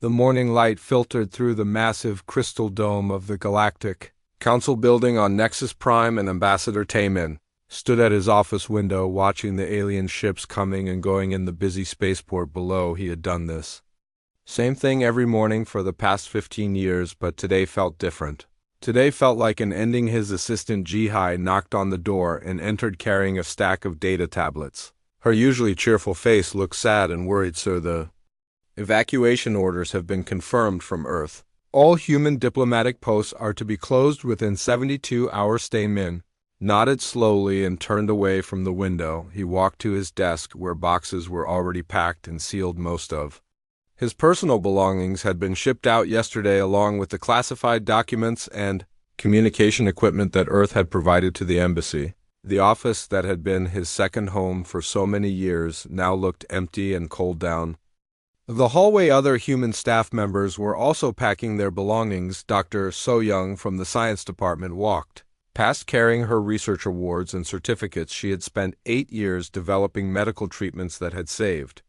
The morning light filtered through the massive crystal dome of the Galactic Council building on Nexus Prime, and Ambassador Taemin stood at his office window watching the alien ships coming and going in the busy spaceport below. He had done this same thing every morning for the past 15 years, but today felt different. Today felt like an ending. His assistant Jihai knocked on the door and entered carrying a stack of data tablets. Her usually cheerful face looked sad and worried. "Sir, the evacuation orders have been confirmed from Earth. All human diplomatic posts are to be closed within 72 hours." Taemin nodded slowly and turned away from the window. He walked to his desk, where boxes were already packed and sealed. Most of his personal belongings had been shipped out yesterday, along with the classified documents and communication equipment that Earth had provided to the embassy. The office that had been his second home for so many years now looked empty and cold. Down the hallway, other human staff members were also packing their belongings. Dr. So-young from the science department walked past, carrying her research awards and certificates. She had spent 8 years developing medical treatments that had saved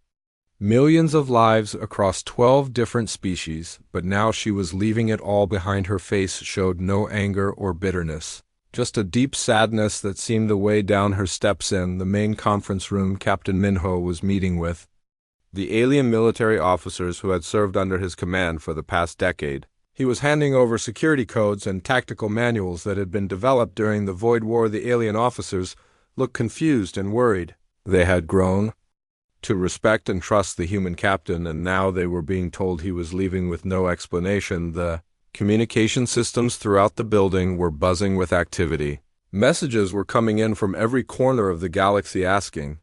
millions of lives across 12 different species, but now she was leaving it all behind. Her face showed no anger or bitterness, just a deep sadness that seemed to weigh down her. Steps in the main conference room. Captain Minho was meeting with the alien military officers who had served under his command for the past decade. He was handing over security codes and tactical manuals that had been developed during the Void War. The alien officers looked confused and worried. They had grown to respect and trust the human captain, and now they were being told he was leaving with no explanation. The communication systems throughout the building were buzzing with activity. Messages were coming in from every corner of the galaxy asking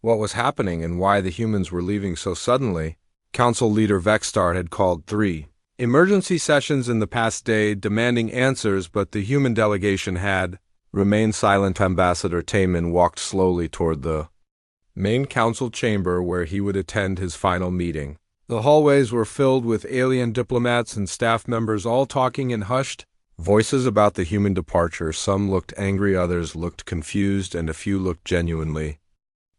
what was happening and why the humans were leaving so suddenly. Council leader Vexstar had called 3 emergency sessions in the past day, demanding answers, but the human delegation had remained silent. Ambassador Taemin walked slowly toward the main council chamber, where he would attend his final meeting. The hallways were filled with alien diplomats and staff members, all talking in hushed voices about the human departure. Some looked angry, others looked confused, and a few looked genuinely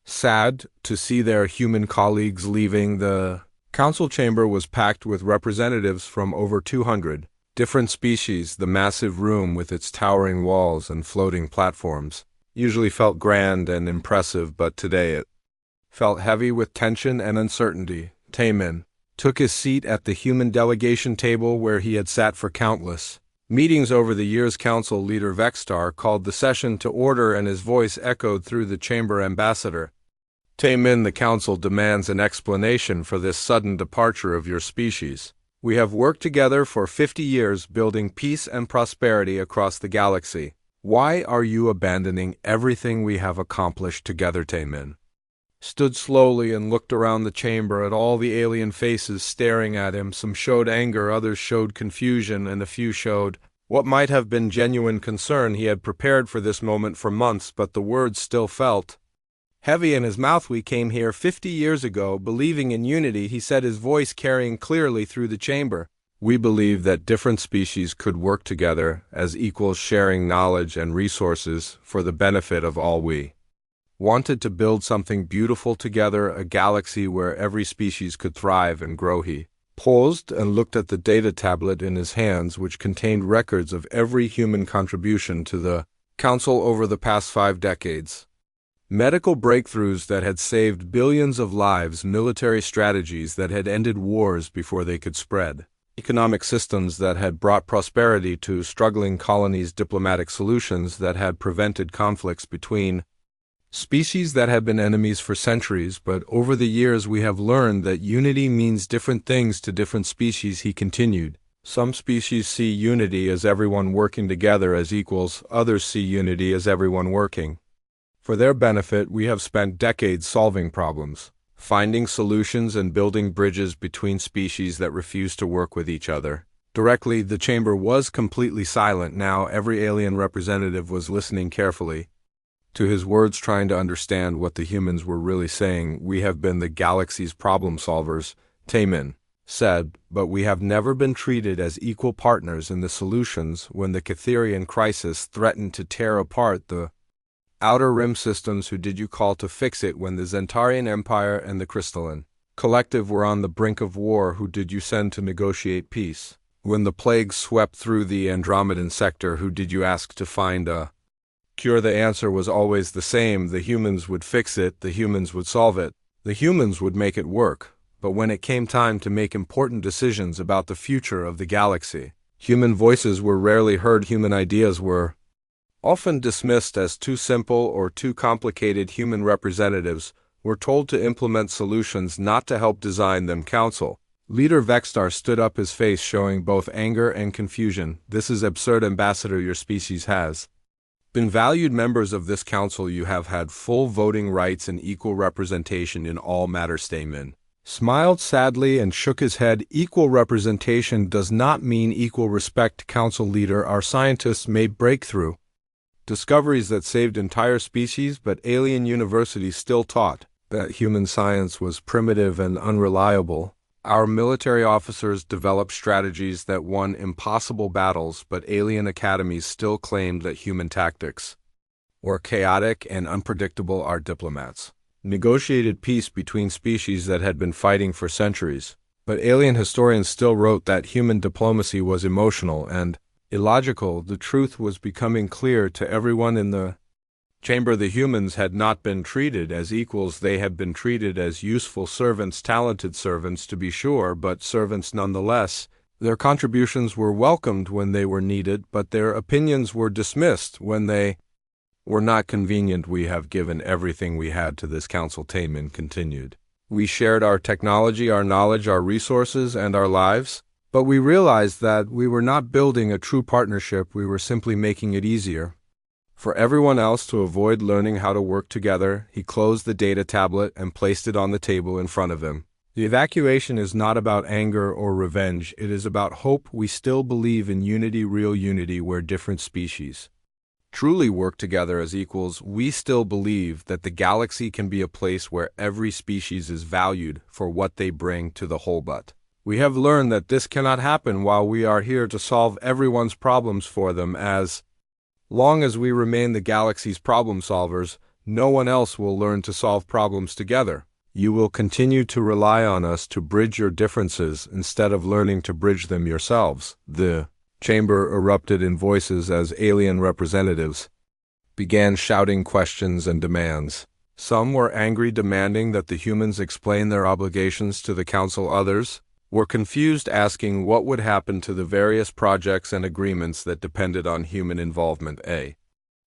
sad to see their human colleagues leaving. The council chamber was packed with representatives from over 200 different species. The massive room, with its towering walls and floating platforms, usually felt grand and impressive, but today it felt heavy with tension and uncertainty. Taemin took his seat at the human delegation table, where he had sat for countless meetings over the years. Council leader Vexstar called the session to order, and his voice echoed through the chamber. "Ambassador Taemin, the council demands an explanation for this sudden departure of your species. We have worked together for 50 years, building peace and prosperity across the galaxy. Why are you abandoning everything we have accomplished together?" Taemin stood slowly and looked around the chamber at all the alien faces staring at him. Some showed anger, others showed confusion, and a few showed what might have been genuine concern. He had prepared for this moment for months, but the words still felt heavy in his mouth. "We came here 50 years ago, believing in unity," he said, his voice carrying clearly through the chamber. "We believe that different species could work together as equals, sharing knowledge and resources for the benefit of all. We wanted to build something beautiful together, a galaxy where every species could thrive and grow." He paused and looked at the data tablet in his hands, which contained records of every human contribution to the council over the past 5 decades. Medical breakthroughs that had saved billions of lives, military strategies that had ended wars before they could spread, economic systems that had brought prosperity to struggling colonies, diplomatic solutions that had prevented conflicts between species that had been enemies for centuries. "But over the years we have learned that unity means different things to different species," he continued. "Some species see unity as everyone working together as equals, others see unity as everyone working for their benefit. We have spent decades solving problems, finding solutions, and building bridges between species that refuse to work with each other." Directly, the chamber was completely silent now. Every alien representative was listening carefully to his words, trying to understand what the humans were really saying. "We have been the galaxy's problem solvers," Taemin said, "but we have never been treated as equal partners in the solutions. When the Catherian crisis threatened to tear apart the Outer Rim systems, who did you call to fix it? When the Zentarian Empire and the Crystalline Collective were on the brink of war. Who did you send to negotiate peace? When the plague swept through the Andromedan sector, who did you ask to find a cure? The answer was always the same. The humans would fix it, the humans would solve it, the humans would make it work. But when it came time to make important decisions about the future of the galaxy, human voices were rarely heard. Human ideas were often dismissed as too simple or too complicated. Human representatives were told to implement solutions, not to help design them. Council leader Vextar stood up, his face showing both anger and confusion. This is absurd, Ambassador. Your species has been valued members of this council. You have had full voting rights and equal representation in all matters. Stamen smiled sadly and shook his head. Equal representation does not mean equal respect. Council leader, our scientists made breakthrough discoveries that saved entire species, but alien universities still taught that human science was primitive and unreliable. Our military officers developed strategies that won impossible battles, but alien academies still claimed that human tactics were chaotic and unpredictable. Our diplomats negotiated peace between species that had been fighting for centuries, but alien historians still wrote that human diplomacy was emotional and illogical. The truth was becoming clear to everyone in the chamber. The humans had not been treated as equals. They had been treated as useful servants, talented servants to be sure, but servants nonetheless. Their contributions were welcomed when they were needed, but their opinions were dismissed when they were not convenient. We have given everything we had to this council, Taman continued. We shared our technology, our knowledge, our resources, and our lives, but we realized that we were not building a true partnership. We were simply making it easier for everyone else to avoid learning how to work together. He closed the data tablet and placed it on the table in front of him. The evacuation is not about anger or revenge. It is about hope. We still believe in unity, real unity, where different species truly work together as equals. We still believe that the galaxy can be a place where every species is valued for what they bring to the whole, but we have learned that this cannot happen while we are here to solve everyone's problems for them. As long as we remain the galaxy's problem solvers, no one else will learn to solve problems together. You will continue to rely on us to bridge your differences instead of learning to bridge them yourselves. The chamber erupted in voices as alien representatives began shouting questions and demands. Some were angry, demanding that the humans explain their obligations to the council. Others were confused, asking what would happen to the various projects and agreements that depended on human involvement. A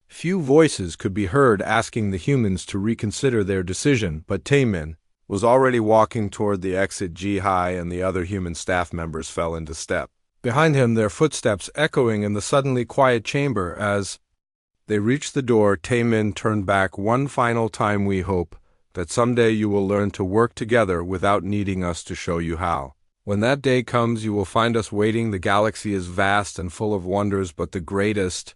few voices could be heard asking the humans to reconsider their decision, but Taemin was already walking toward the exit. Ji-Hai and the other human staff members fell into step behind him, their footsteps echoing in the suddenly quiet chamber. As they reached the door, Taemin turned back one final time. We hope that someday you will learn to work together without needing us to show you how. When that day comes, you will find us waiting. The galaxy is vast and full of wonders, but the greatest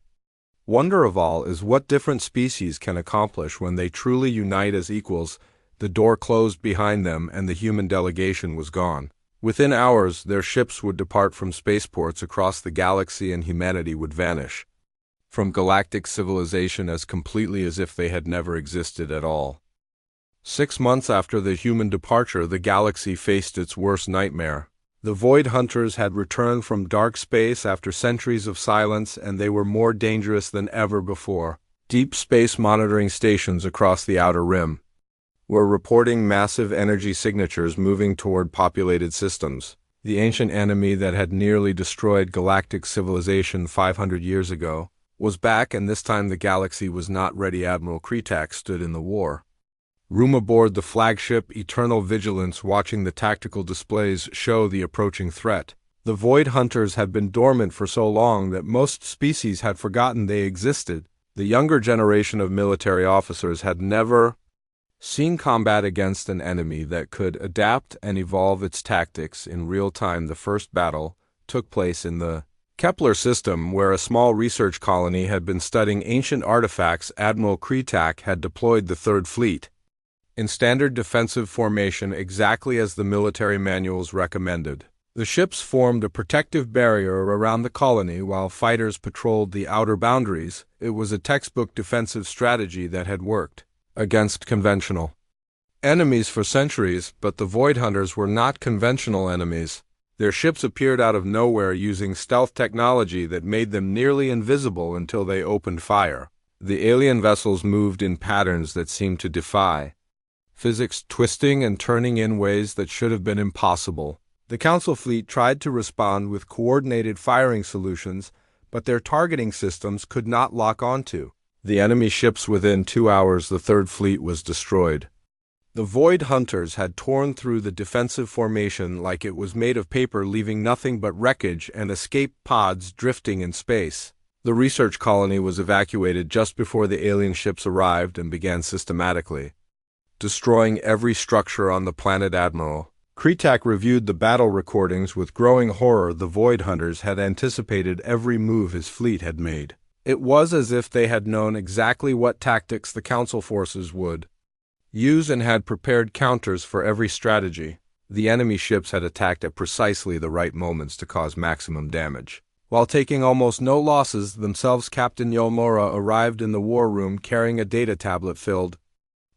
wonder of all is what different species can accomplish when they truly unite as equals. The door closed behind them, and the human delegation was gone. Within hours, their ships would depart from spaceports across the galaxy, and humanity would vanish from galactic civilization as completely as if they had never existed at all. 6 months after the human departure, the galaxy faced its worst nightmare. The Void Hunters had returned from dark space after centuries of silence, and they were more dangerous than ever before. Deep space monitoring stations across the outer rim were reporting massive energy signatures moving toward populated systems. The ancient enemy that had nearly destroyed galactic civilization 500 years ago was back, and this time the galaxy was not ready. Admiral Kretak stood in the war room aboard the flagship Eternal Vigilance, watching the tactical displays show the approaching threat. The Void Hunters had been dormant for so long that most species had forgotten they existed. The younger generation of military officers had never seen combat against an enemy that could adapt and evolve its tactics in real time. The first battle took place in the Kepler system, where a small research colony had been studying ancient artifacts. Admiral Kretak had deployed the Third Fleet in standard defensive formation, exactly as the military manuals recommended. The ships formed a protective barrier around the colony while fighters patrolled the outer boundaries. It was a textbook defensive strategy that had worked against conventional enemies for centuries, but the Void Hunters were not conventional enemies. Their ships appeared out of nowhere using stealth technology that made them nearly invisible until they opened fire. The alien vessels moved in patterns that seemed to defy physics, twisting and turning in ways that should have been impossible. The Council fleet tried to respond with coordinated firing solutions, but their targeting systems could not lock onto the enemy ships. Within 2 hours, the Third Fleet was destroyed. The Void Hunters had torn through the defensive formation like it was made of paper, leaving nothing but wreckage and escape pods drifting in space. The research colony was evacuated just before the alien ships arrived and began systematically destroying every structure on the planet. Admiral Kretak reviewed the battle recordings with growing horror. The Void Hunters had anticipated every move his fleet had made. It was as if they had known exactly what tactics the Council forces would use and had prepared counters for every strategy. The enemy ships had attacked at precisely the right moments to cause maximum damage. While taking almost no losses themselves, Captain Yomura arrived in the war room carrying a data tablet filled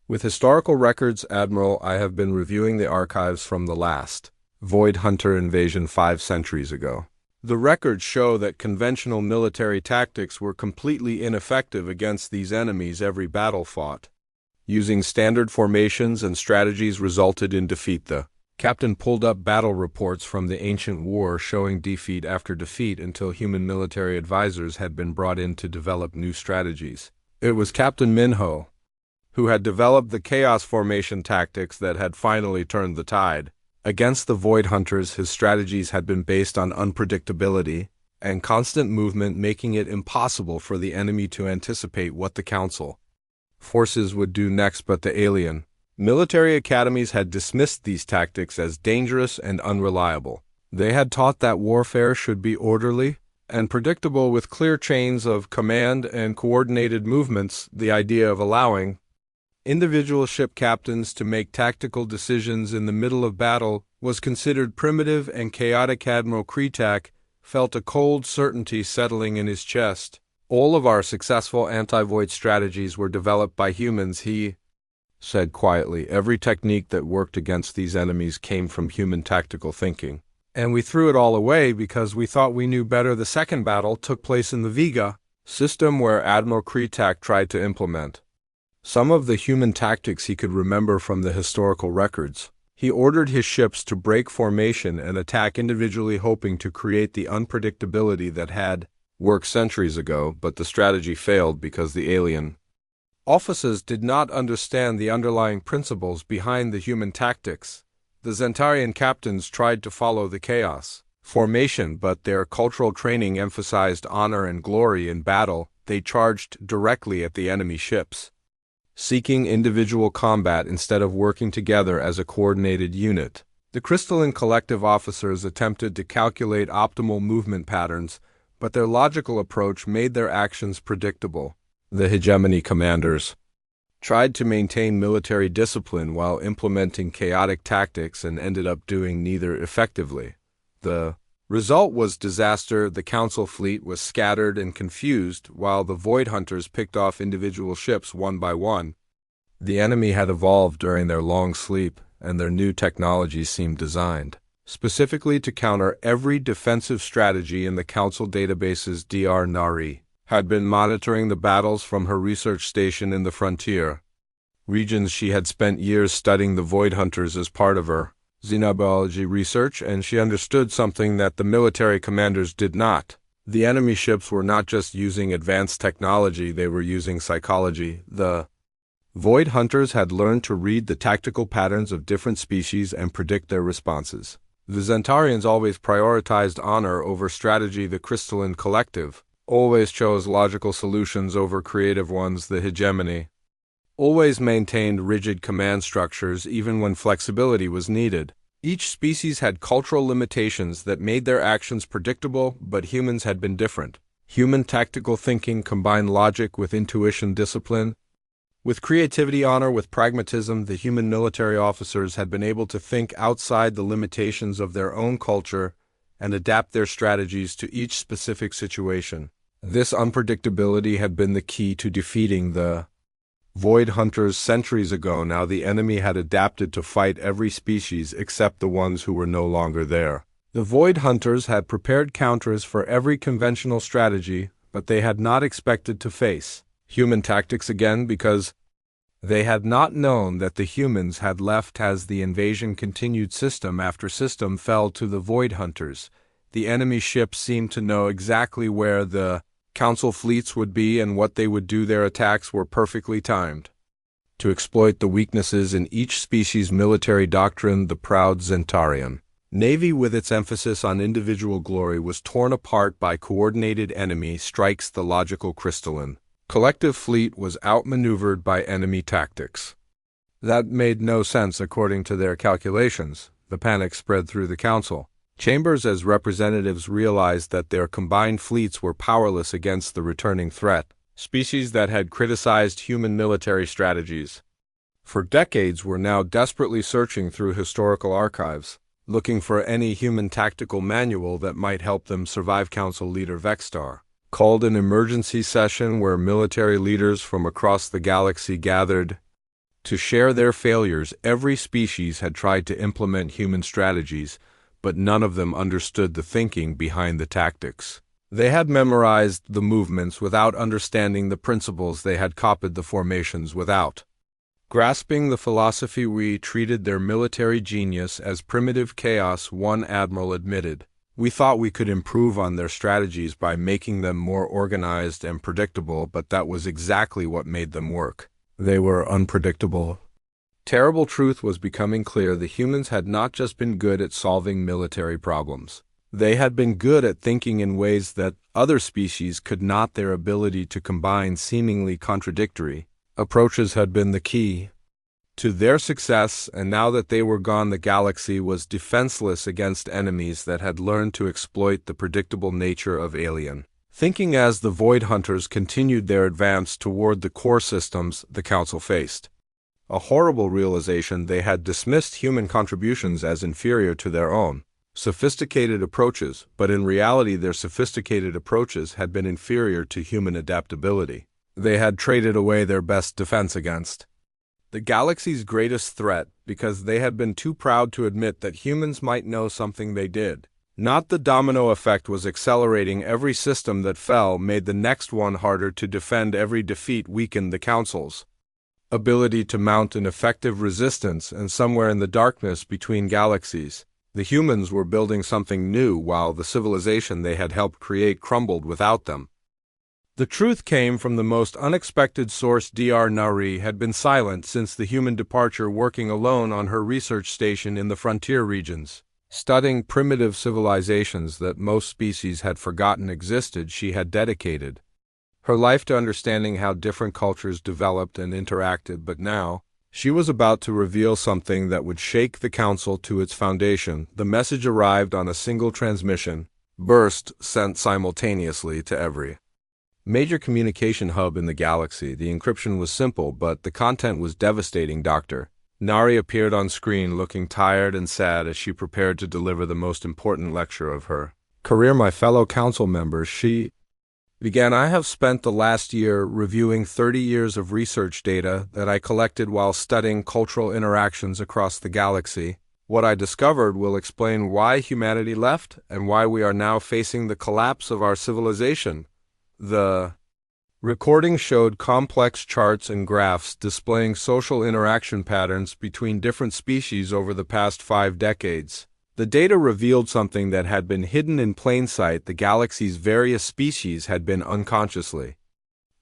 with historical records. Admiral, I have been reviewing the archives from the last Void Hunter invasion 5 centuries ago. The records show that conventional military tactics were completely ineffective against these enemies. Every battle fought using standard formations and strategies resulted in defeat. The captain pulled up battle reports from the ancient war showing defeat after defeat until human military advisors had been brought in to develop new strategies. It was Captain Minho who had developed the chaos formation tactics that had finally turned the tide. Against the Void Hunters, his strategies had been based on unpredictability and constant movement, making it impossible for the enemy to anticipate what the Council forces would do next. But the alien military academies had dismissed these tactics as dangerous and unreliable. They had taught that warfare should be orderly and predictable with clear chains of command and coordinated movements. The idea of allowing individual ship captains to make tactical decisions in the middle of battle was considered primitive and chaotic. Admiral Kretak felt a cold certainty settling in his chest. All of our successful anti-void strategies were developed by humans, he said quietly. Every technique that worked against these enemies came from human tactical thinking. And we threw it all away because we thought we knew better. The second battle took place in the Vega system, where Admiral Kretak tried to implement some of the human tactics he could remember from the historical records. He ordered his ships to break formation and attack individually, hoping to create the unpredictability that had worked centuries ago, but the strategy failed because the alien officers did not understand the underlying principles behind the human tactics. The Zentarian captains tried to follow the chaos formation, but their cultural training emphasized honor and glory in battle. They charged directly at the enemy ships, seeking individual combat instead of working together as a coordinated unit. The crystalline collective officers attempted to calculate optimal movement patterns, but their logical approach made their actions predictable. The hegemony commanders tried to maintain military discipline while implementing chaotic tactics and ended up doing neither effectively. The result was disaster. The Council fleet was scattered and confused, while the Void Hunters picked off individual ships one by one. The enemy had evolved during their long sleep, and their new technologies seemed designed specifically to counter every defensive strategy in the Council databases. Dr. Nari had been monitoring the battles from her research station in the frontier regions. She had spent years studying the Void Hunters as part of her xenobiology research, and she understood something that the military commanders did not. The enemy ships were not just using advanced technology, they were using psychology. The Void Hunters had learned to read the tactical patterns of different species and predict their responses. The Zentarians always prioritized honor over strategy. The crystalline collective always chose logical solutions over creative ones. The hegemony always maintained rigid command structures even when flexibility was needed. Each species had cultural limitations that made their actions predictable, but humans had been different. Human tactical thinking combined logic with intuition, discipline with creativity, honor with pragmatism. The human military officers had been able to think outside the limitations of their own culture and adapt their strategies to each specific situation. This unpredictability had been the key to defeating the Void hunters centuries ago. Now the enemy had adapted to fight every species except the ones who were no longer there. The Void Hunters had prepared counters for every conventional strategy, but they had not expected to face human tactics again because they had not known that the humans had left as the invasion continued. System after system fell to the Void Hunters. The enemy ships seemed to know exactly where the Council fleets would be and what they would do. Their attacks were perfectly timed to exploit the weaknesses in each species' military doctrine. The proud Zentarian Navy, with its emphasis on individual glory, was torn apart by coordinated enemy strikes. The logical crystalline collective fleet was outmaneuvered by enemy tactics that made no sense according to their calculations. The panic spread through the council chambers as representatives realized that their combined fleets were powerless against the returning threat, species that had criticized human military strategies for decades were now desperately searching through historical archives, looking for any human tactical manual that might help them survive. Council leader Vexstar called an emergency session where military leaders from across the galaxy gathered to share their failures. Every species had tried to implement human strategies, but none of them understood the thinking behind the tactics. They had memorized the movements without understanding the principles. They had copied the formations without grasping the philosophy. We treated their military genius as primitive chaos, one admiral admitted. We thought we could improve on their strategies by making them more organized and predictable, but that was exactly what made them work. They were unpredictable. Terrible truth was becoming clear. The humans had not just been good at solving military problems. They had been good at thinking in ways that other species could not. Their ability to combine seemingly contradictory approaches had been the key to their success, and now that they were gone, the galaxy was defenseless against enemies that had learned to exploit the predictable nature of alien thinking. As the Void Hunters continued their advance toward the core systems, the Council faced a horrible realization. They had dismissed human contributions as inferior to their own sophisticated approaches, but in reality their sophisticated approaches had been inferior to human adaptability. They had traded away their best defense against the galaxy's greatest threat because they had been too proud to admit that humans might know something they did. Not. The domino effect was accelerating. Every system that fell made the next one harder to defend. Every defeat weakened the Council's ability to mount an effective resistance, and somewhere in the darkness between galaxies, the humans were building something new while the civilization they had helped create crumbled without them. The truth came from the most unexpected source. Dr. Nari had been silent since the human departure, working alone on her research station in the frontier regions, studying primitive civilizations that most species had forgotten existed. She had dedicated her life to understanding how different cultures developed and interacted, but now she was about to reveal something that would shake the Council to its foundation. The message arrived on a single transmission burst, sent simultaneously to every major communication hub in the galaxy. The encryption was simple, but the content was devastating. Dr. Nari appeared on screen looking tired and sad as she prepared to deliver the most important lecture of her career. My fellow council members, she began, I have spent the last year reviewing 30 years of research data that I collected while studying cultural interactions across the galaxy. What I discovered will explain why humanity left and why we are now facing the collapse of our civilization. The recording showed complex charts and graphs displaying social interaction patterns between different species over the past 5 decades. The data revealed something that had been hidden in plain sight. The galaxy's various species had been unconsciously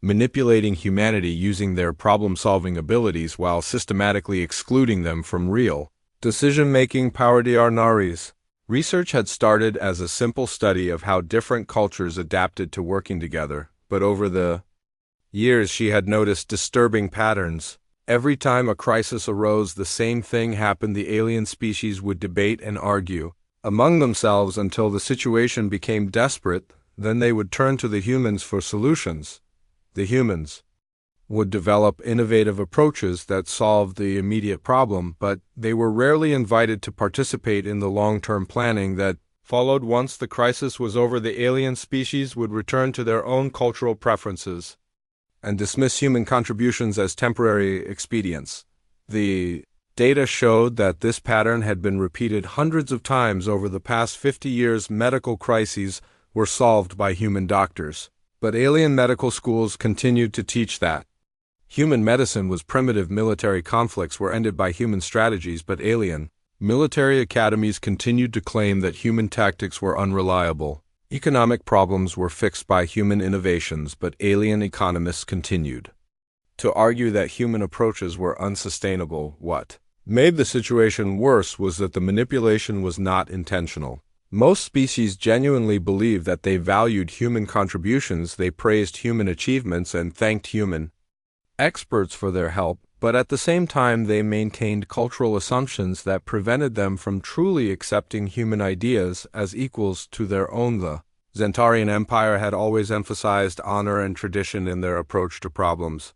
manipulating humanity using their problem-solving abilities while systematically excluding them from real decision-making power. Dr. Nari's research had started as a simple study of how different cultures adapted to working together, but over the years she had noticed disturbing patterns. Every time a crisis arose, the same thing happened. The alien species would debate and argue among themselves until the situation became desperate. Then they would turn to the humans for solutions. The humans would develop innovative approaches that solved the immediate problem, but they were rarely invited to participate in the long-term planning that followed. Once the crisis was over, the alien species would return to their own cultural preferences and dismiss human contributions as temporary expedients. The data showed that this pattern had been repeated hundreds of times over the past 50 years. Medical crises were solved by human doctors. But alien medical schools continued to teach that human medicine was primitive. Military conflicts were ended by human strategies, but alien military academies continued to claim that human tactics were unreliable. Economic problems were fixed by human innovations, but alien economists continued to argue that human approaches were unsustainable. What made the situation worse was that the manipulation was not intentional. Most species genuinely believed that they valued human contributions, they praised human achievements, and thanked human experts for their help, but at the same time they maintained cultural assumptions that prevented them from truly accepting human ideas as equals to their own. The Zentarian Empire had always emphasized honor and tradition in their approach to problems.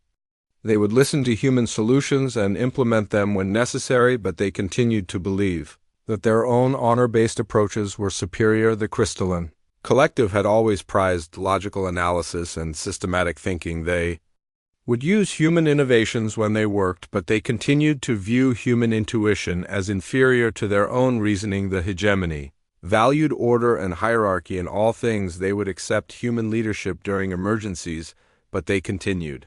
They would listen to human solutions and implement them when necessary, but they continued to believe that their own honor-based approaches were superior. The crystalline collective had always prized logical analysis and systematic thinking. They would use human innovations when they worked, but they continued to view human intuition as inferior to their own reasoning. The hegemony valued order and hierarchy in all things. They would accept human leadership during emergencies, but they continued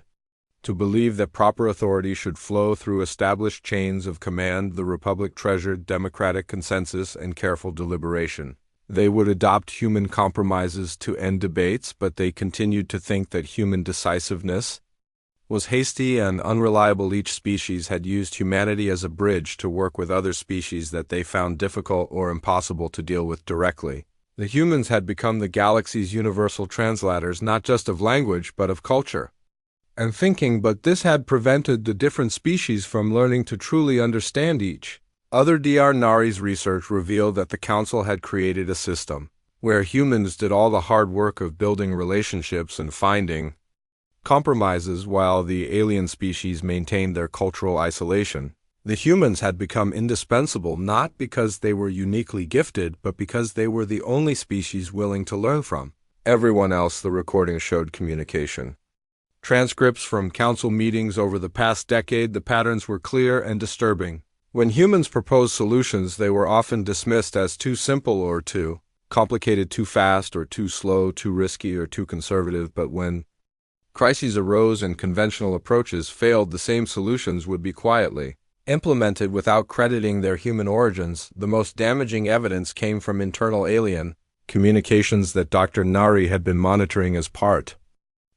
to believe that proper authority should flow through established chains of command. The Republic treasured democratic consensus and careful deliberation. They would adopt human compromises to end debates, but they continued to think that human decisiveness was hasty and unreliable. Each species had used humanity as a bridge to work with other species that they found difficult or impossible to deal with directly. The humans had become the galaxy's universal translators, not just of language, but of culture and thinking, but this had prevented the different species from learning to truly understand each other. Dr. Nari's research revealed that the Council had created a system where humans did all the hard work of building relationships and finding compromises while the alien species maintained their cultural isolation. The humans had become indispensable not because they were uniquely gifted, but because they were the only species willing to learn from everyone else. The recording showed communication transcripts from council meetings over the past decade. The patterns were clear and disturbing. When humans proposed solutions, they were often dismissed as too simple or too complicated, too fast or too slow, too risky or too conservative. But when crises arose and conventional approaches failed, the same solutions would be quietly implemented without crediting their human origins. The most damaging evidence came from internal alien communications that Dr. Nari had been monitoring as part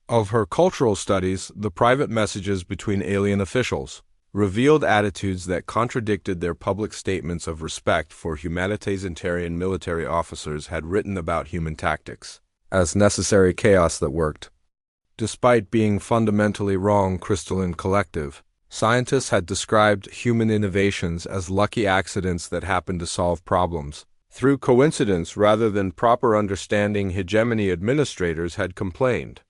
of her cultural studies. The private messages between alien officials revealed attitudes that contradicted their public statements of respect for humanitarian. Military officers had written about human tactics as necessary chaos that worked. Despite being fundamentally wrong, crystalline collective scientists had described human innovations as lucky accidents that happened to solve problems through coincidence rather than proper understanding. Hegemony administrators had complained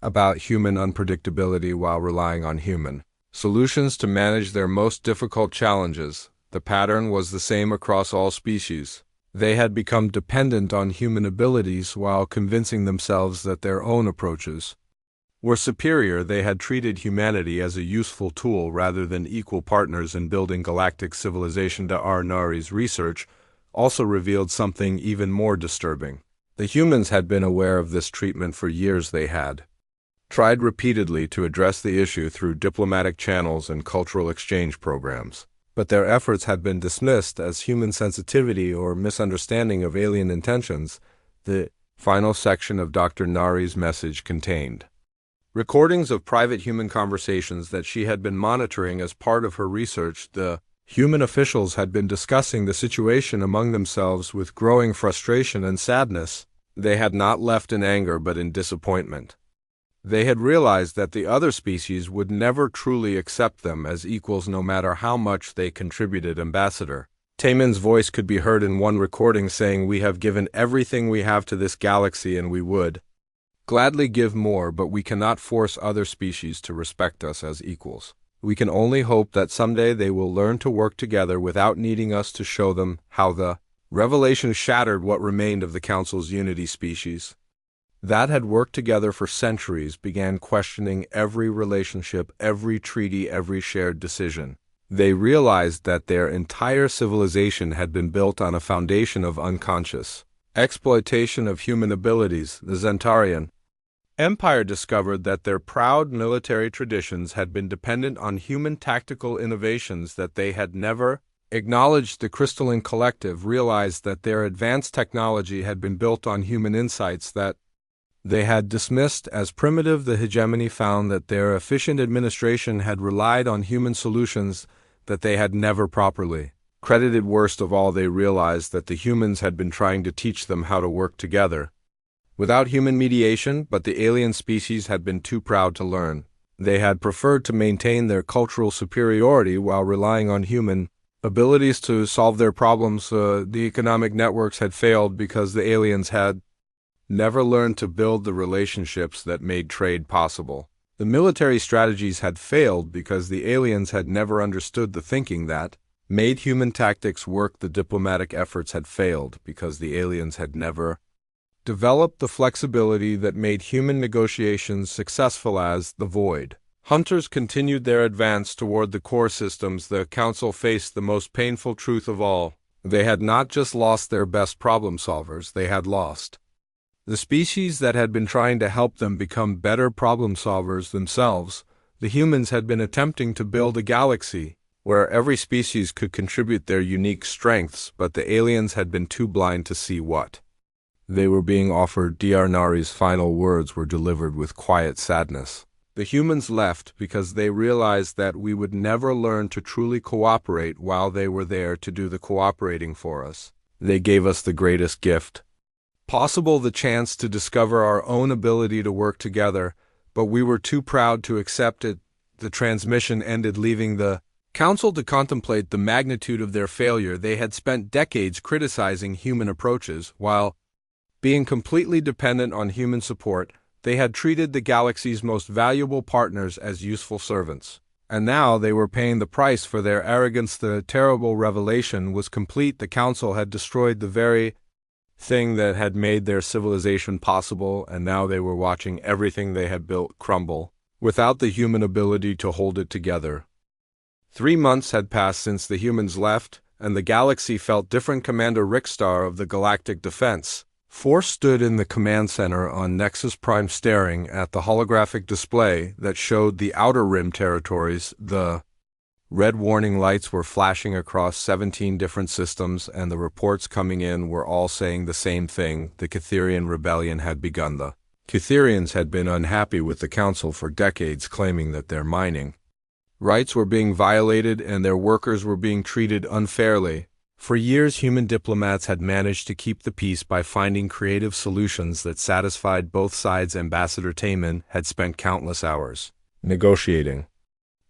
about human unpredictability while relying on human solutions to manage their most difficult challenges. The pattern was the same across all species. They had become dependent on human abilities while convincing themselves that their own approaches were superior. They had treated humanity as a useful tool rather than equal partners in building galactic civilization. Dr. Nari's research also revealed something even more disturbing. The humans had been aware of this treatment for years. They had tried repeatedly to address the issue through diplomatic channels and cultural exchange programs, but their efforts had been dismissed as human sensitivity or misunderstanding of alien intentions. The final section of Dr. Nari's message contained recordings of private human conversations that she had been monitoring as part of her research. The human officials had been discussing the situation among themselves with growing frustration and sadness. They had not left in anger but in disappointment. They had realized that the other species would never truly accept them as equals no matter how much they contributed. Ambassador Taemin's voice could be heard in one recording saying, "We have given everything we have to this galaxy and we would gladly give more, but we cannot force other species to respect us as equals. We can only hope that someday they will learn to work together without needing us to show them how." The revelation shattered what remained of the Council's unity. Species that had worked together for centuries began questioning every relationship, every treaty, every shared decision. They realized that their entire civilization had been built on a foundation of unconscious exploitation of human abilities. The Zentarian Empire discovered that their proud military traditions had been dependent on human tactical innovations that they had never acknowledged. The crystalline collective realized that their advanced technology had been built on human insights that they had dismissed as primitive. The hegemony found that their efficient administration had relied on human solutions that they had never properly credited. Worst of all, they realized that the humans had been trying to teach them how to work together without human mediation, but the alien species had been too proud to learn. They had preferred to maintain their cultural superiority while relying on human abilities to solve their problems. The economic networks had failed because the aliens had never learned to build the relationships that made trade possible. The military strategies had failed because the aliens had never understood the thinking that made human tactics work. The diplomatic efforts had failed because the aliens had never developed the flexibility that made human negotiations successful. As the Void Hunters continued their advance toward the core systems, the Council faced the most painful truth of all. They had not just lost their best problem solvers, they had lost the species that had been trying to help them become better problem solvers themselves. The humans had been attempting to build a galaxy where every species could contribute their unique strengths, but the aliens had been too blind to see what they were being offered. Dr. Nari's final words were delivered with quiet sadness. The humans left because they realized that we would never learn to truly cooperate while they were there to do the cooperating for us. They gave us the greatest gift possible, the chance to discover our own ability to work together, but we were too proud to accept it. The transmission ended, leaving the Council to contemplate the magnitude of their failure. They had spent decades criticizing human approaches. While being completely dependent on human support, they had treated the galaxy's most valuable partners as useful servants. And now they were paying the price for their arrogance. The terrible revelation was complete. The Council had destroyed the very thing that had made their civilization possible, and now they were watching everything they had built crumble without the human ability to hold it together. 3 months had passed since the humans left, and the galaxy felt different. Commander Rickstar of the Galactic Defense Force stood in the command center on Nexus Prime, staring at the holographic display that showed the Outer Rim territories. The red warning lights were flashing across 17 different systems, and the reports coming in were all saying the same thing. The Catherian rebellion had begun. The Catherians had been unhappy with the Council for decades, claiming that their mining rights were being violated and their workers were being treated unfairly. For years, human diplomats had managed to keep the peace by finding creative solutions that satisfied both sides. Ambassador Taman had spent countless hours negotiating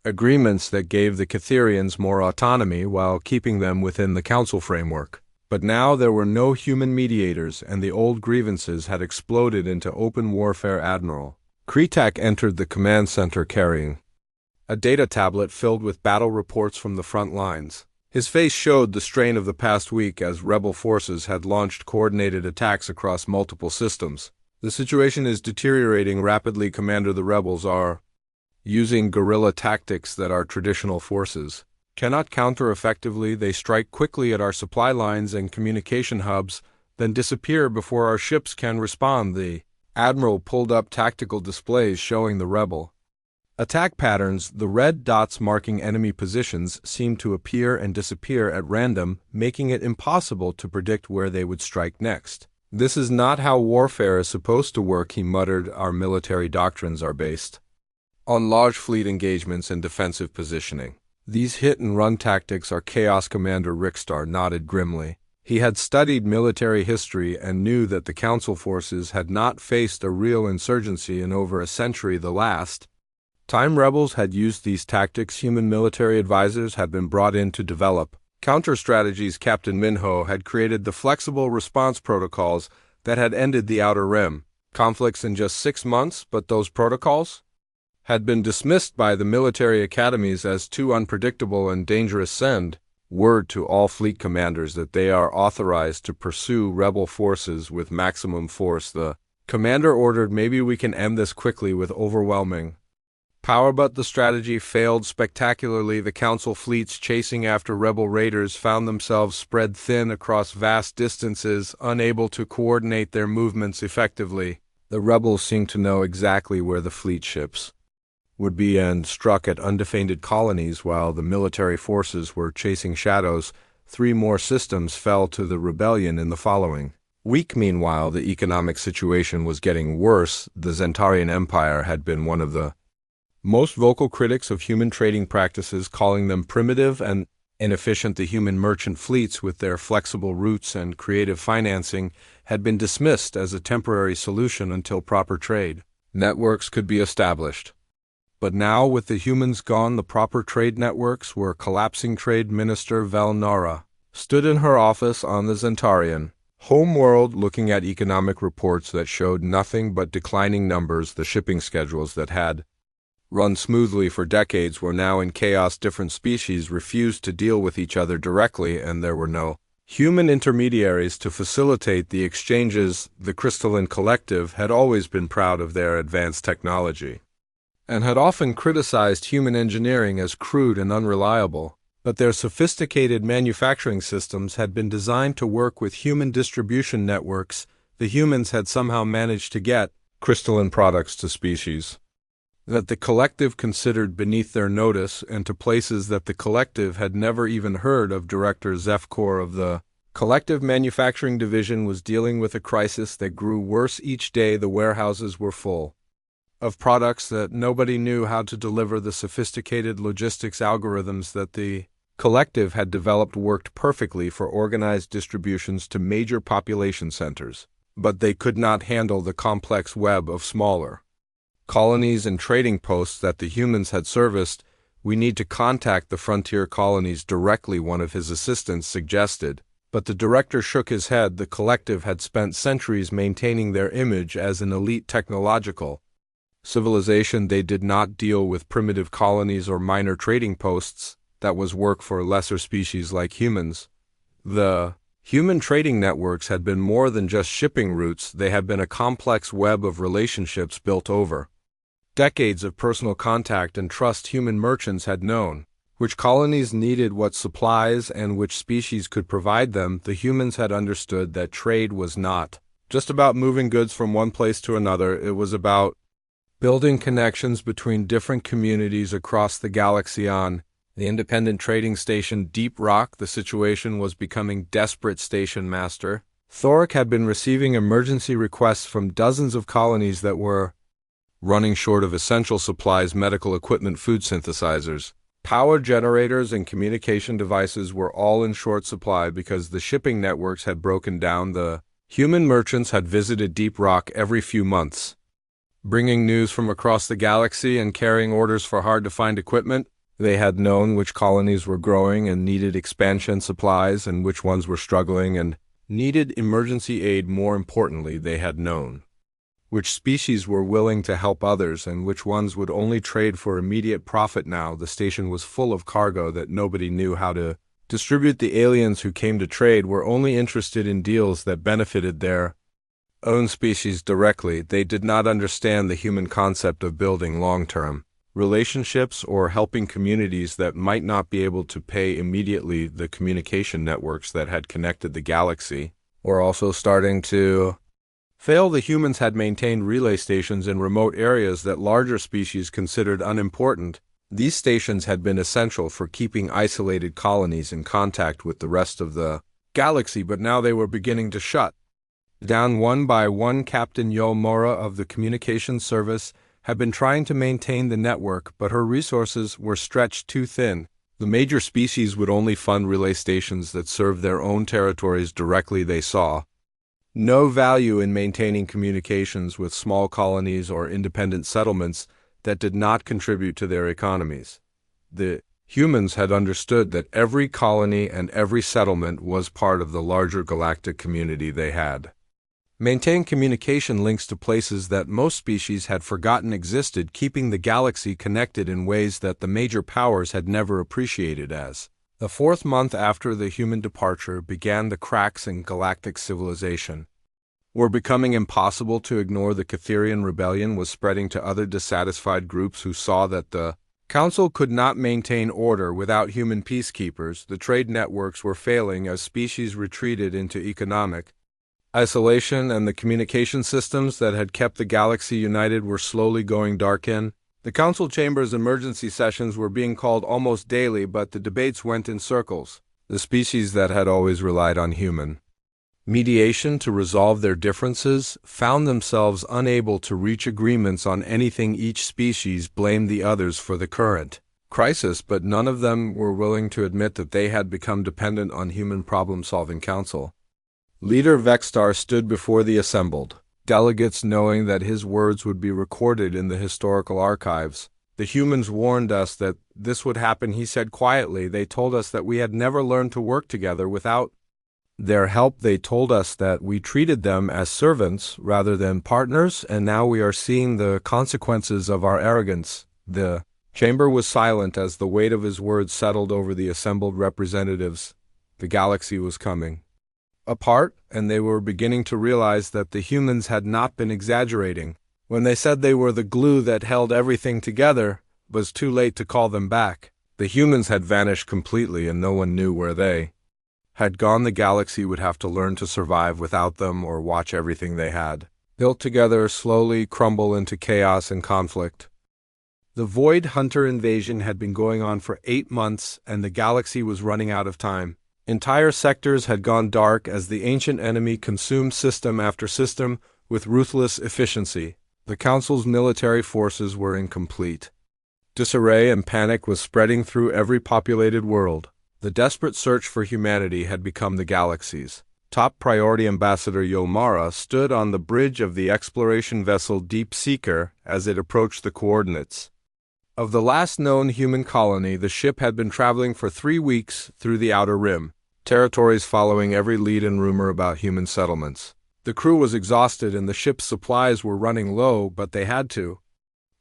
agreements that gave the Catherians more autonomy while keeping them within the Council framework. But now there were no human mediators, and the old grievances had exploded into open warfare. Admiral Kretak entered the command center carrying a data tablet filled with battle reports from the front lines. His face showed the strain of the past week as rebel forces had launched coordinated attacks across multiple systems. The situation is deteriorating rapidly, Commander. The rebels are using guerrilla tactics that our traditional forces cannot counter effectively. They strike quickly at our supply lines and communication hubs, then disappear before our ships can respond. The Admiral pulled up tactical displays showing the rebel attack patterns. The red dots marking enemy positions seemed to appear and disappear at random, making it impossible to predict where they would strike next. This is not how warfare is supposed to work, he muttered. Our military doctrines are based on large fleet engagements and defensive positioning. These hit-and-run tactics are chaos. Commander Rickstar nodded grimly. He had studied military history and knew that the Council forces had not faced a real insurgency in over a century. The last time rebels had used these tactics, human military advisors had been brought in to develop counter-strategies. Captain Minho had created the flexible response protocols that had ended the Outer Rim conflicts in just 6 months, but those protocols had been dismissed by the military academies as too unpredictable and dangerous. Send word to all fleet commanders that they are authorized to pursue rebel forces with maximum force. The Commander ordered, maybe we can end this quickly with overwhelming power, but the strategy failed spectacularly. The Council fleets chasing after rebel raiders found themselves spread thin across vast distances, unable to coordinate their movements effectively. The rebels seemed to know exactly where the fleet ships would be and struck at undefended colonies while the military forces were chasing shadows. 3 more systems fell to the rebellion in the following week. Meanwhile, the economic situation was getting worse. The Zentarian Empire had been one of the most vocal critics of human trading practices, calling them primitive and inefficient. The human merchant fleets, with their flexible routes and creative financing, had been dismissed as a temporary solution until proper trade networks could be established. But now, with the humans gone, the proper trade networks were collapsing. Trade Minister Valnara stood in her office on the Zentarian homeworld, looking at economic reports that showed nothing but declining numbers. The shipping schedules that had run smoothly for decades were now in chaos. Different species refused to deal with each other directly, and there were no human intermediaries to facilitate the exchanges. The Crystalline Collective had always been proud of their advanced technology and had often criticized human engineering as crude and unreliable, but their sophisticated manufacturing systems had been designed to work with human distribution networks. The humans had somehow managed to get crystalline products to species that the Collective considered beneath their notice, and to places that the Collective had never even heard of. Director Zefkor of the Collective Manufacturing Division was dealing with a crisis that grew worse each day. The warehouses were full of products that nobody knew how to deliver. The sophisticated logistics algorithms that the Collective had developed worked perfectly for organized distributions to major population centers, but they could not handle the complex web of smaller colonies and trading posts that the humans had serviced. We need to contact the frontier colonies directly, one of his assistants suggested, but the director shook his head. The Collective had spent centuries maintaining their image as an elite technological civilization. They did not deal with primitive colonies or minor trading posts. That was work for lesser species like humans. The human trading networks had been more than just shipping routes. They had been a complex web of relationships built over decades of personal contact and trust. Human merchants had known which colonies needed what supplies and which species could provide them. The humans had understood that trade was not just about moving goods from one place to another. It was about building connections between different communities across the galaxy. On the independent trading station Deep Rock, the situation was becoming desperate. Station Master Thoric had been receiving emergency requests from dozens of colonies that were running short of essential supplies, medical equipment, food synthesizers, power generators, and communication devices were all in short supply because the shipping networks had broken down. The human merchants had visited Deep Rock every few months, bringing news from across the galaxy and carrying orders for hard-to-find equipment. They had known which colonies were growing and needed expansion supplies and which ones were struggling and needed emergency aid. More importantly, they had known which species were willing to help others and which ones would only trade for immediate profit. Now the station was full of cargo that nobody knew how to distribute. The aliens who came to trade were only interested in deals that benefited their own species directly. They did not understand the human concept of building long-term relationships or helping communities that might not be able to pay immediately. The communication networks that had connected the galaxy were also starting to fail. The humans had maintained relay stations in remote areas that larger species considered unimportant. These stations had been essential for keeping isolated colonies in contact with the rest of the galaxy, but now they were beginning to shut down one by one. Captain Yomora of the Communications Service had been trying to maintain the network, but her resources were stretched too thin. The major species would only fund relay stations that served their own territories directly. They saw no value in maintaining communications with small colonies or independent settlements that did not contribute to their economies. The humans had understood that every colony and every settlement was part of the larger galactic community. They had maintained communication links to places that most species had forgotten existed, keeping the galaxy connected in ways that the major powers had never appreciated. As the 4th month after the human departure began, the cracks in galactic civilization were becoming impossible to ignore. The Catherian rebellion was spreading to other dissatisfied groups who saw that the Council could not maintain order without human peacekeepers. The trade networks were failing as species retreated into economic isolation, and the communication systems that had kept the galaxy united were slowly going dark. In the Council chambers, emergency sessions were being called almost daily, but the debates went in circles. The species that had always relied on human mediation to resolve their differences found themselves unable to reach agreements on anything. Each species blamed the others for the current crisis, but none of them were willing to admit that they had become dependent on human problem-solving. Council leader Vexstar stood before the assembled delegates, knowing that his words would be recorded in the historical archives. The humans warned us that this would happen, he said quietly. They told us that we had never learned to work together without their help. They told us that we treated them as servants rather than partners, and now we are seeing the consequences of our arrogance. The chamber was silent as the weight of his words settled over the assembled representatives. The galaxy was coming apart, and they were beginning to realize that the humans had not been exaggerating when they said they were the glue that held everything together. It was too late to call them back. The humans had vanished completely, and no one knew where they had gone. The galaxy would have to learn to survive without them, or watch everything they had built together slowly crumble into chaos and conflict. The Void Hunter invasion had been going on for 8 months, and the galaxy was running out of time. Entire sectors had gone dark as the ancient enemy consumed system after system with ruthless efficiency. The Council's military forces were in complete disarray, and panic was spreading through every populated world. The desperate search for humanity had become the galaxy's top priority. Ambassador Yomara stood on the bridge of the exploration vessel Deep Seeker as it approached the coordinates of the last known human colony. The ship had been traveling for 3 weeks through the Outer Rim territories, following every lead and rumor about human settlements. The crew was exhausted and the ship's supplies were running low, but they had to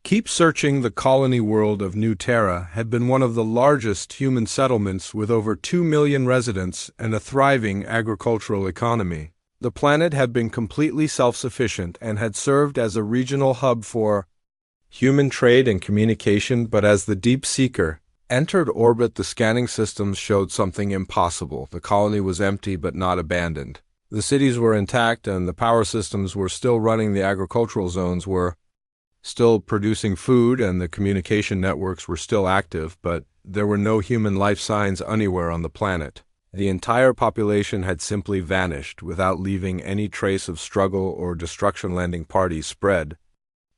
keep searching. The colony world of New Terra had been one of the largest human settlements, with over 2 million residents and a thriving agricultural economy. The planet had been completely self-sufficient and had served as a regional hub for human trade and communication, but as the Deep Seeker entered orbit, the scanning systems showed something impossible. The colony was empty but not abandoned. The cities were intact and the power systems were still running. The agricultural zones were still producing food and the communication networks were still active, but there were no human life signs anywhere on the planet. The entire population had simply vanished without leaving any trace of struggle or destruction. Landing parties spread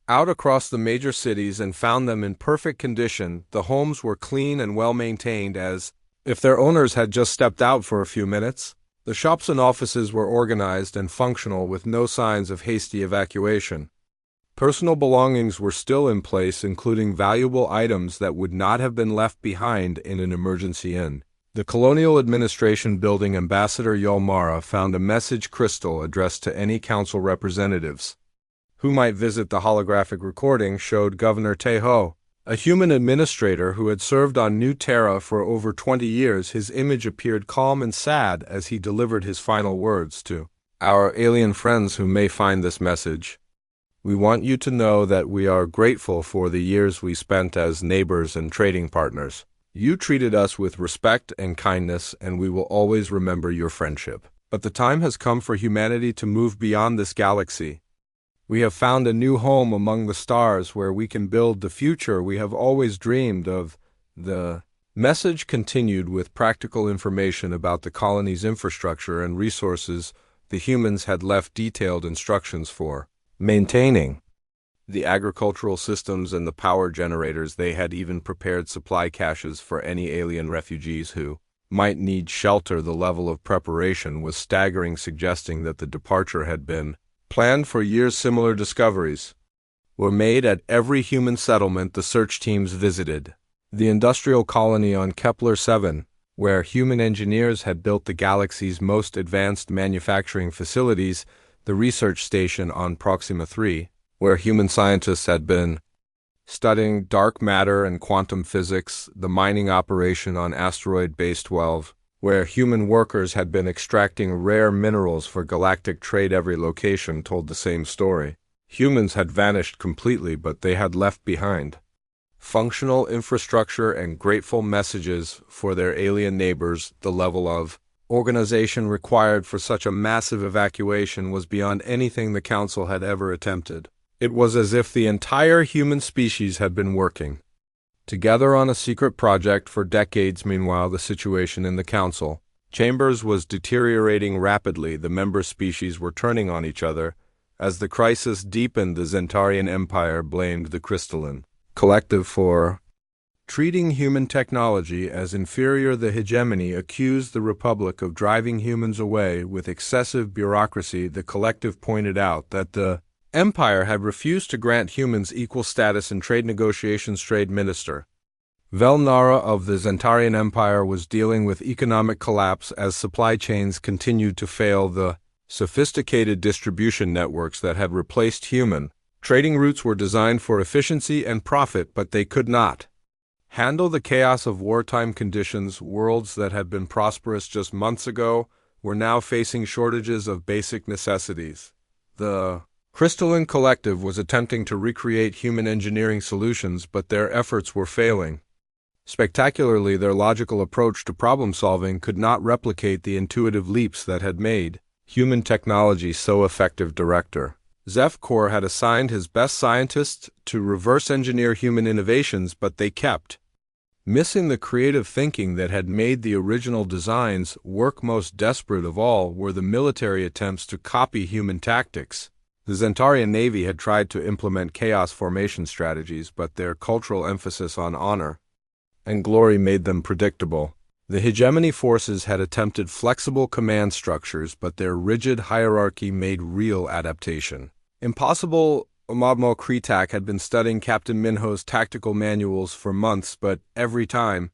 out across the major cities and found them in perfect condition. The homes were clean and well maintained, as if their owners had just stepped out for a few minutes. The shops and offices were organized and functional, with no signs of hasty evacuation. Personal belongings were still in place, including valuable items that would not have been left behind in an emergency. In the Colonial Administration building, Ambassador Yolmara found a message crystal addressed to any council representatives who might visit. The holographic recording showed Governor Teho, a human administrator who had served on New Terra for over 20 years. His image appeared calm and sad as he delivered his final words to our alien friends who may find this message. We want you to know that we are grateful for the years we spent as neighbors and trading partners. You treated us with respect and kindness, and we will always remember your friendship. But the time has come for humanity to move beyond this galaxy. We have found a new home among the stars where we can build the future we have always dreamed of. The message continued with practical information about the colony's infrastructure and resources. The humans had left detailed instructions for maintaining the agricultural systems and the power generators. They had even prepared supply caches for any alien refugees who might need shelter. The level of preparation was staggering, suggesting that the departure had been planned for years. Similar discoveries were made at every human settlement the search teams visited. The industrial colony on Kepler 7, where human engineers had built the galaxy's most advanced manufacturing facilities, the research station on Proxima 3, where human scientists had been studying dark matter and quantum physics, the mining operation on Asteroid Base 12, where human workers had been extracting rare minerals for galactic trade. Every location told the same story. Humans had vanished completely, but they had left behind functional infrastructure and grateful messages for their alien neighbors. The level of organization required for such a massive evacuation was beyond anything the Council had ever attempted. It was as if the entire human species had been working together on a secret project for decades. Meanwhile, the situation in the Council chambers was deteriorating rapidly. The member species were turning on each other. As the crisis deepened, the Zentarian Empire blamed the Crystalline Collective for treating human technology as inferior. The hegemony accused the Republic of driving humans away with excessive bureaucracy. The Collective pointed out that the Empire had refused to grant humans equal status in trade negotiations. Trade Minister Velnara of the Zentarian Empire was dealing with economic collapse as supply chains continued to fail. The sophisticated distribution networks that had replaced human trading routes were designed for efficiency and profit, but they could not handle the chaos of wartime conditions. Worlds that had been prosperous just months ago were now facing shortages of basic necessities. The Crystalline Collective was attempting to recreate human engineering solutions, but their efforts were failing spectacularly. Their logical approach to problem-solving could not replicate the intuitive leaps that had made human technology so effective. Director Zeph Kor had assigned his best scientists to reverse engineer human innovations, but they kept missing the creative thinking that had made the original designs work. Most desperate of all were the military attempts to copy human tactics. The Zentarian Navy had tried to implement chaos formation strategies, but their cultural emphasis on honor and glory made them predictable. The hegemony forces had attempted flexible command structures, but their rigid hierarchy made real adaptation impossible. Amabmo Kretak had been studying Captain Minho's tactical manuals for months, but every time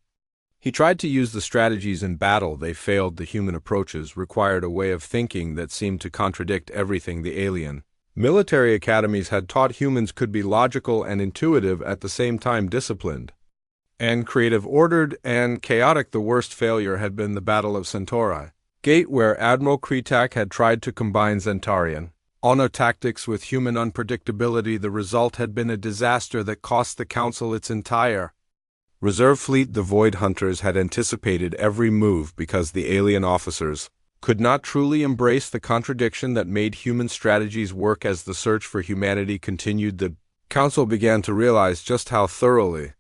he tried to use the strategies in battle, they failed. The human approaches required a way of thinking that seemed to contradict everything the alien military academies had taught. Humans could be logical and intuitive at the same time, disciplined and creative, ordered and chaotic. The worst failure had been the Battle of Centauri Gate, where Admiral Kretak had tried to combine Zentarian honor tactics with human unpredictability. The result had been a disaster that cost the Council its entire reserve fleet. The Void Hunters had anticipated every move because the alien officers could not truly embrace the contradiction that made human strategies work. As the search for humanity continued, the Council began to realize just how thoroughly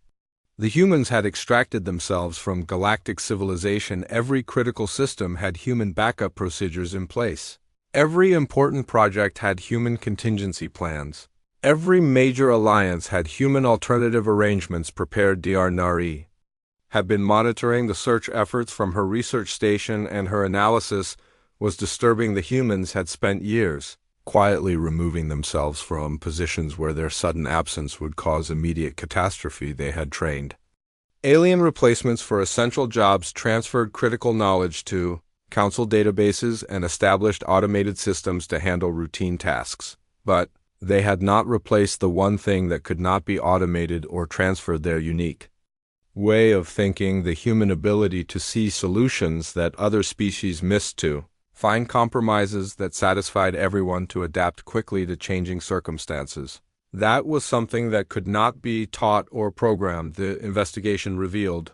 the humans had extracted themselves from galactic civilization. Every critical system had human backup procedures in place. Every important project had human contingency plans. Every major alliance had human alternative arrangements prepared. Dr. Nari had been monitoring the search efforts from her research station, and her analysis was disturbing. The humans had spent years quietly removing themselves from positions where their sudden absence would cause immediate catastrophe. They had trained alien replacements for essential jobs, transferred critical knowledge to Council databases, and established automated systems to handle routine tasks. But they had not replaced the one thing that could not be automated or transferred: their unique way of thinking, the human ability to see solutions that other species missed, to find compromises that satisfied everyone, to adapt quickly to changing circumstances. That was something that could not be taught or programmed. The investigation revealed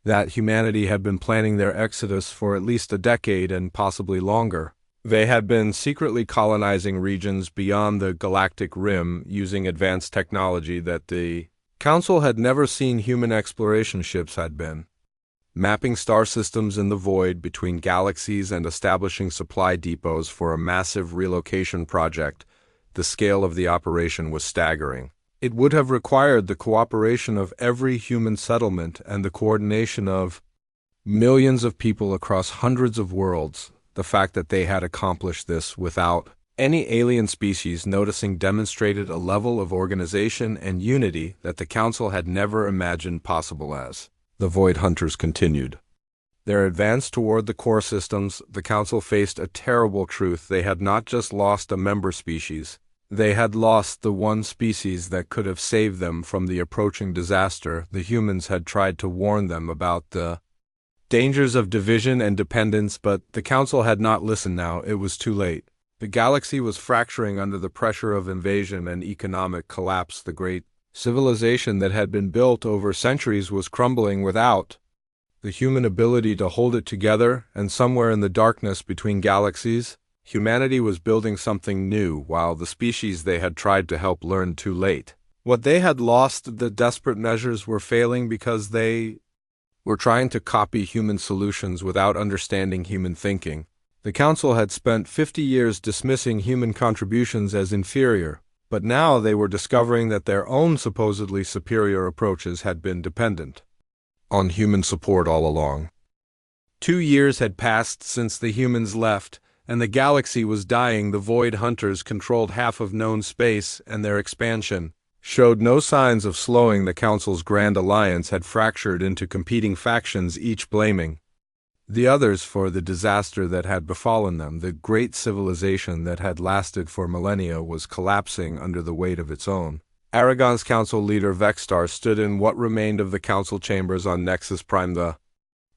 that humanity had been planning their exodus for at least a decade and possibly longer. They had been secretly colonizing regions beyond the galactic rim using advanced technology that the Council had never seen. Human exploration ships had been mapping star systems in the void between galaxies and establishing supply depots for a massive relocation project. The scale of the operation was staggering. It would have required the cooperation of every human settlement and the coordination of millions of people across hundreds of worlds. The fact that they had accomplished this without any alien species noticing demonstrated a level of organization and unity that the Council had never imagined possible. As the Void Hunters continued their advance toward the core systems, the Council faced a terrible truth. They had not just lost a member species, they had lost the one species that could have saved them from the approaching disaster. The humans had tried to warn them about the dangers of division and dependence, but the Council had not listened now. It was too late. The galaxy was fracturing under the pressure of invasion and economic collapse. The great civilization that had been built over centuries was crumbling without the human ability to hold it together, and somewhere in the darkness between galaxies, humanity was building something new, while the species they had tried to help learned too late. What they had lost, the desperate measures were failing because they were trying to copy human solutions without understanding human thinking. The Council had spent 50 years dismissing human contributions as inferior, but now they were discovering that their own supposedly superior approaches had been dependent on human support all along. 2 years had passed since the humans left, and the galaxy was dying. The Void Hunters controlled half of known space, and their expansion showed no signs of slowing. The Council's Grand Alliance had fractured into competing factions, each blaming the others for the disaster that had befallen them. The great civilization that had lasted for millennia was collapsing under the weight of its own. Aragon's Council leader Vexstar stood in what remained of the Council chambers on Nexus Prime. The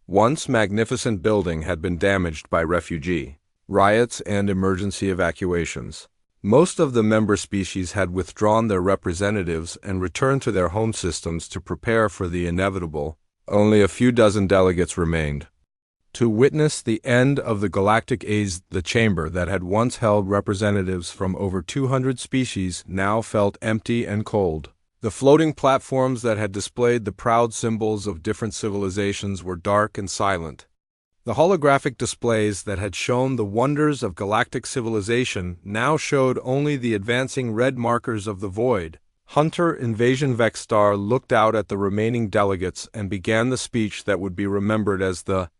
once magnificent building had been damaged by refugee riots and emergency evacuations. Most of the member species had withdrawn their representatives and returned to their home systems to prepare for the inevitable. Only a few dozen delegates remained to witness the end of the galactic age. The chamber that had once held representatives from over 200 species now felt empty and cold. The floating platforms that had displayed the proud symbols of different civilizations were dark and silent. The holographic displays that had shown the wonders of galactic civilization now showed only the advancing red markers of the void. Hunter invasion. Vexstar looked out at the remaining delegates and began the speech that would be remembered as the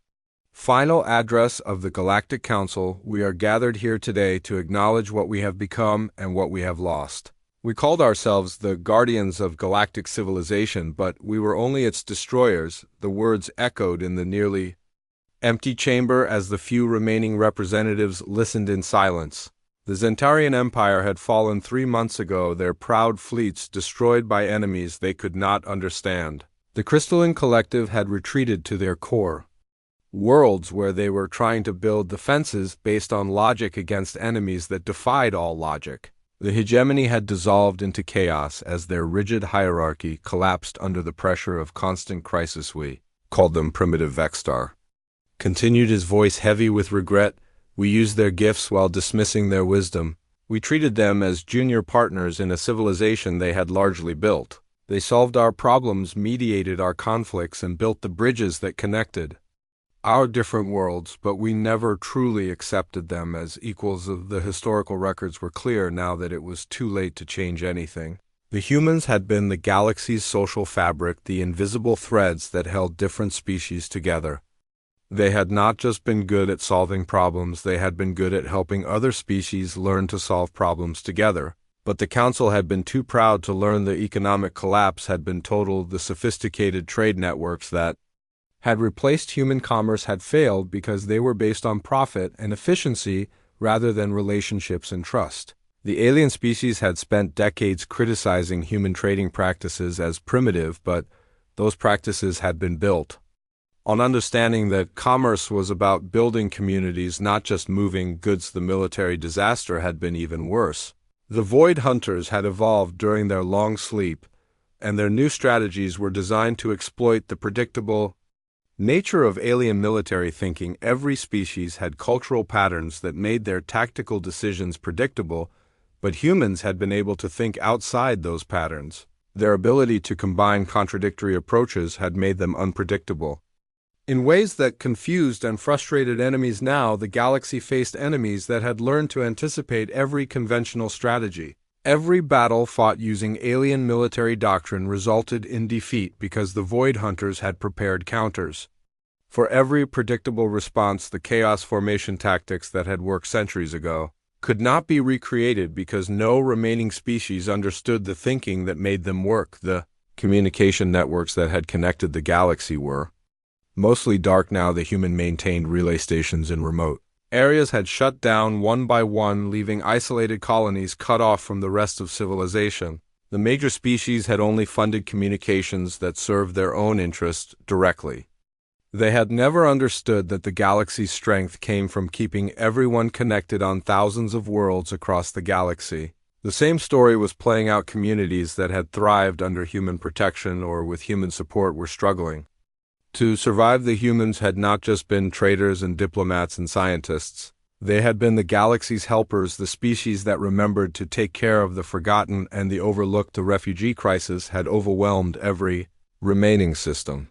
final address of the Galactic Council. We are gathered here today to acknowledge what we have become and what we have lost. We called ourselves the Guardians of Galactic Civilization, but we were only its destroyers. The words echoed in the nearly empty chamber as the few remaining representatives listened in silence. The Zentarian Empire had fallen 3 months ago, their proud fleets destroyed by enemies they could not understand. The Crystalline Collective had retreated to their core worlds, where they were trying to build defenses based on logic against enemies that defied all logic. The hegemony had dissolved into chaos as their rigid hierarchy collapsed under the pressure of constant crisis. We called them primitive. Vexstar continued, his voice heavy with regret. We used their gifts while dismissing their wisdom. We treated them as junior partners in a civilization they had largely built. They solved our problems, mediated our conflicts, and built the bridges that connected our different worlds, but we never truly accepted them as equals. Of the historical records were clear now that it was too late to change anything. The humans had been the galaxy's social fabric, the invisible threads that held different species together. They had not just been good at solving problems, they had been good at helping other species learn to solve problems together. But the Council had been too proud to learn. The economic collapse had been total. The sophisticated trade networks that had replaced human commerce had failed because they were based on profit and efficiency rather than relationships and trust. The alien species had spent decades criticizing human trading practices as primitive, but those practices had been built on understanding that commerce was about building communities, not just moving goods. The military disaster had been even worse. The Void Hunters had evolved during their long sleep, and their new strategies were designed to exploit the predictable nature of alien military thinking. Every species had cultural patterns that made their tactical decisions predictable, but humans had been able to think outside those patterns. Their ability to combine contradictory approaches had made them unpredictable in ways that confused and frustrated enemies. Now, the galaxy faced enemies that had learned to anticipate every conventional strategy. Every battle fought using alien military doctrine resulted in defeat because the Void Hunters had prepared counters. For every predictable response, the chaos formation tactics that had worked centuries ago could not be recreated because no remaining species understood the thinking that made them work. The communication networks that had connected the galaxy were mostly dark now. The human-maintained relay stations in remote areas had shut down one by one, leaving isolated colonies cut off from the rest of civilization. The major species had only funded communications that served their own interests directly. They had never understood that the galaxy's strength came from keeping everyone connected on thousands of worlds across the galaxy. The same story was playing out. Communities that had thrived under human protection or with human support were struggling. To survive, the humans had not just been traders and diplomats and scientists. They had been the galaxy's helpers, the species that remembered to take care of the forgotten and the overlooked. The refugee crisis had overwhelmed every remaining system.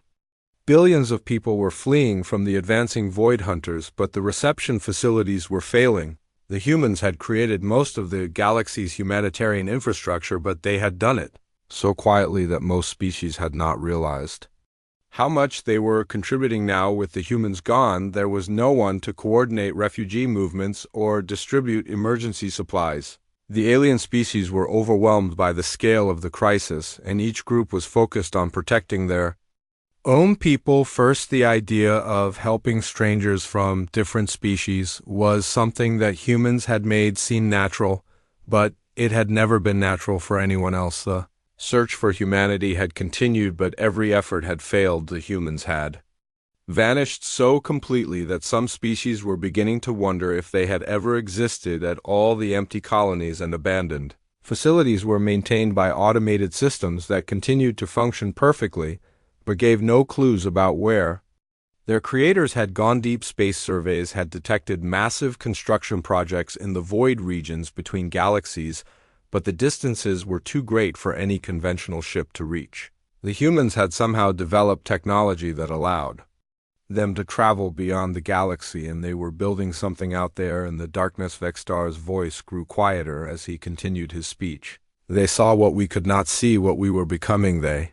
Billions of people were fleeing from the advancing void hunters, but the reception facilities were failing. The humans had created most of the galaxy's humanitarian infrastructure, but they had done it so quietly that most species had not realized how much they were contributing. Now, with the humans gone, there was no one to coordinate refugee movements or distribute emergency supplies. The alien species were overwhelmed by the scale of the crisis, and each group was focused on protecting their own people first. The idea of helping strangers from different species was something that humans had made seem natural, but it had never been natural for anyone else. The search for humanity had continued, but every effort had failed. The humans had vanished so completely that some species were beginning to wonder if they had ever existed at all. The empty colonies and abandoned facilities were maintained by automated systems that continued to function perfectly, but gave no clues about where their creators had gone. Deep space surveys had detected massive construction projects in the void regions between galaxies, but the distances were too great for any conventional ship to reach. The humans had somehow developed technology that allowed them to travel beyond the galaxy, and they were building something out there. In the darkness, Vextar's voice grew quieter as he continued his speech. They saw what we could not see, what we were becoming. They